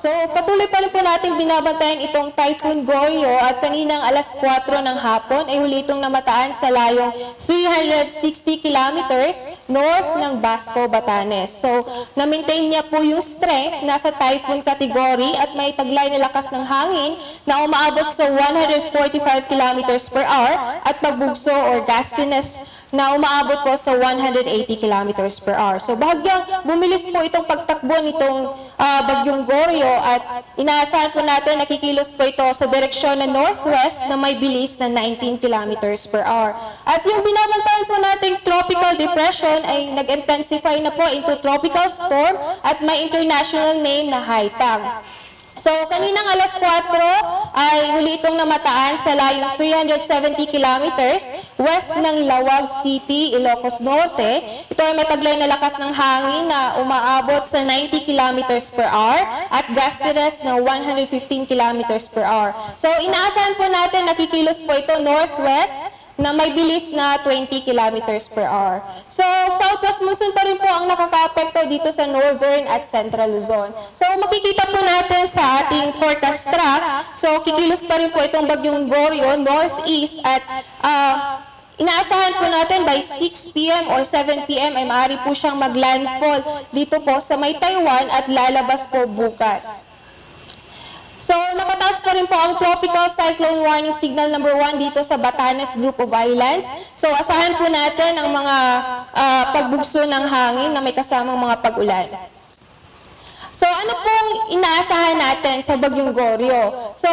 So, patuloy pa rin po natin binabantayan itong Typhoon Goryo at kaninang alas 4 ng hapon ay huli itong namataan sa layong 360 kilometers north ng Basco, Batanes. So, na-maintain niya po yung strength, nasa typhoon category at may taglay na lakas ng hangin na umaabot sa 145 kilometers per hour at pagbugso or gustiness na umaabot po sa 180 kilometers per hour. So bahagyang bumilis po itong pagtakbo nitong bagyong Goryo at inaasahan po natin nakikilos po ito sa direksyon na northwest na may bilis na 19 kilometers per hour. At yung binabantayan po nating tropical depression ay nag-intensify na po into tropical storm at may international name na Haitang. So, kaninang alas 4 ay huli itong namataan sa layong 370 kilometers west ng Lawag City, Ilocos Norte. Ito ay may taglay na lakas ng hangin na umaabot sa 90 kilometers per hour at gustiness na 115 kilometers per hour. So, inaasahan po natin nakikilos po ito northwest na may bilis na 20 kilometers per hour. So, southwest monsoon pa rin po ang nakaka-apekto dito sa northern at central Luzon. So, makikita po natin sa ating forecast track, so kikilos pa rin po itong bagyong Goryo, northeast at inaasahan po natin by 6 p.m. or 7 p.m. ay maaari po siyang maglandfall dito po sa may Taiwan at lalabas po bukas. So, nakataas pa rin po ang Tropical Cyclone Warning Signal number 1 dito sa Batanes Group of Islands. So, asahan po natin ang mga pagbugso ng hangin na may kasamang mga pag-ulan. So, ano pong inaasahan natin sa bagyong Goryo? So,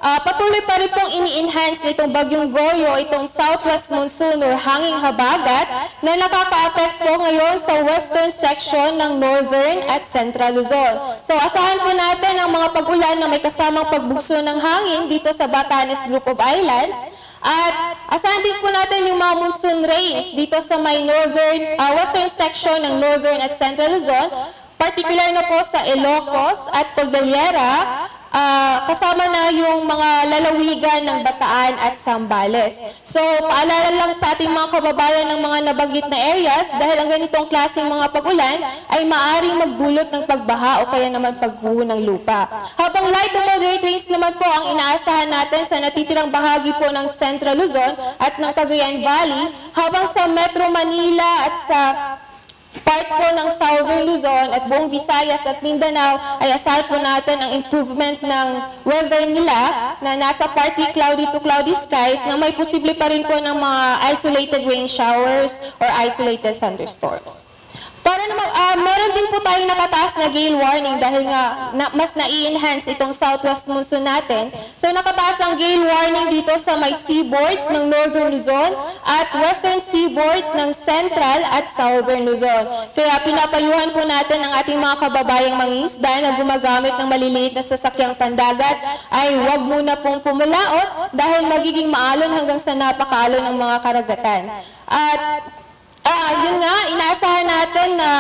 patuloy pa rin pong ini-enhance nitong bagyong Goryo itong southwest monsoon or hanging habagat na nakaka-apekto ngayon sa western section ng northern at central Luzon. So, asahan po natin ang mga pag-ulan na may kasamang pagbugso ng hangin dito sa Batanes Group of Islands. At asahan din po natin yung mga monsoon rains dito sa may western section ng northern at central Luzon, particular na po sa Ilocos at Cordillera, kasama na yung mga lalawigan ng Bataan at Zambales. So, paalala lang sa ating mga kababayan ng mga nabanggit na areas dahil ang ganitong klaseng mga pag-ulan ay maaaring magdulot ng pagbaha o kaya naman pagguho ng lupa. Habang light to moderate rains naman po ang inaasahan natin sa natitirang bahagi po ng Central Luzon at ng Cagayan Valley, habang sa Metro Manila at sa part po ng Southern Luzon at buong Visayas at Mindanao ay asahan po natin ang improvement ng weather nila na nasa partly cloudy to cloudy skies na may posible pa rin po ng mga isolated rain showers or isolated thunderstorms. Para naman, meron din po tayong nakataas na gale warning dahil nga mas na-i-enhance itong southwest monsoon natin. So nakataas ang gale warning dito sa may seaboards ng northern Luzon at western seaboards ng central at southern Luzon. Kaya pinapayuhan po natin ang ating mga kababayang mangingisda na gumagamit ng maliliit na sasakyang pandagat ay huwag muna pong pumulaot dahil magiging maalon hanggang sa napakaalon ng mga karagatan. At yun nga, inaasahan natin na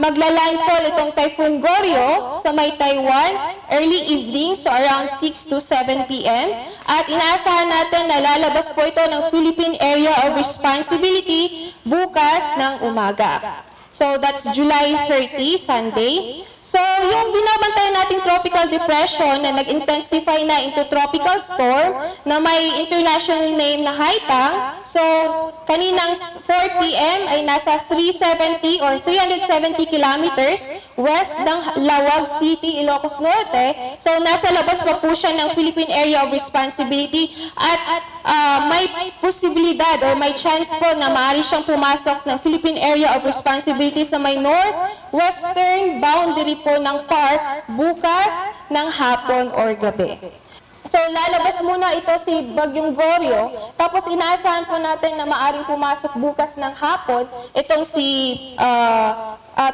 magla-landfall itong Typhoon Goryo sa may Taiwan early evening, so around 6 to 7 p.m. At inaasahan natin na lalabas po ito ng Philippine Area of Responsibility bukas ng umaga. So that's July 30, Sunday. So yung binabantayan nating tropical depression na nag-intensify na into tropical storm na may international name na Haitang. So kaninang 4 p.m. ay nasa 370 or 370 kilometers west ng Lawag City, Ilocos Norte. So nasa labas pa po siya ng Philippine Area of Responsibility at may posibilidad or may chance po na maaari siyang pumasok ng Philippine Area of Responsibility sa may northwestern boundary po ng PAR bukas ng hapon or gabi. So lalabas muna ito si Bagyong Goryo, tapos inaasahan po natin na maaring pumasok bukas ng hapon itong si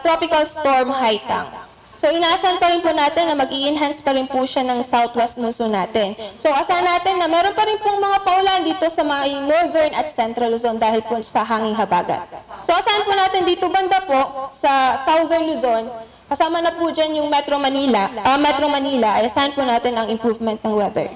Tropical Storm Haitang. So inaasahan pa rin po natin na mag-i-enhance pa rin po siya ng southwest monsoon natin. So asahan natin na meron pa rin pong mga paulan dito sa mga northern at central Luzon dahil po sa hanging habagat. So asahan po natin dito banda po sa southern Luzon, kasama na po dyan yung Metro Manila, ay asahan po natin ang improvement ng weather.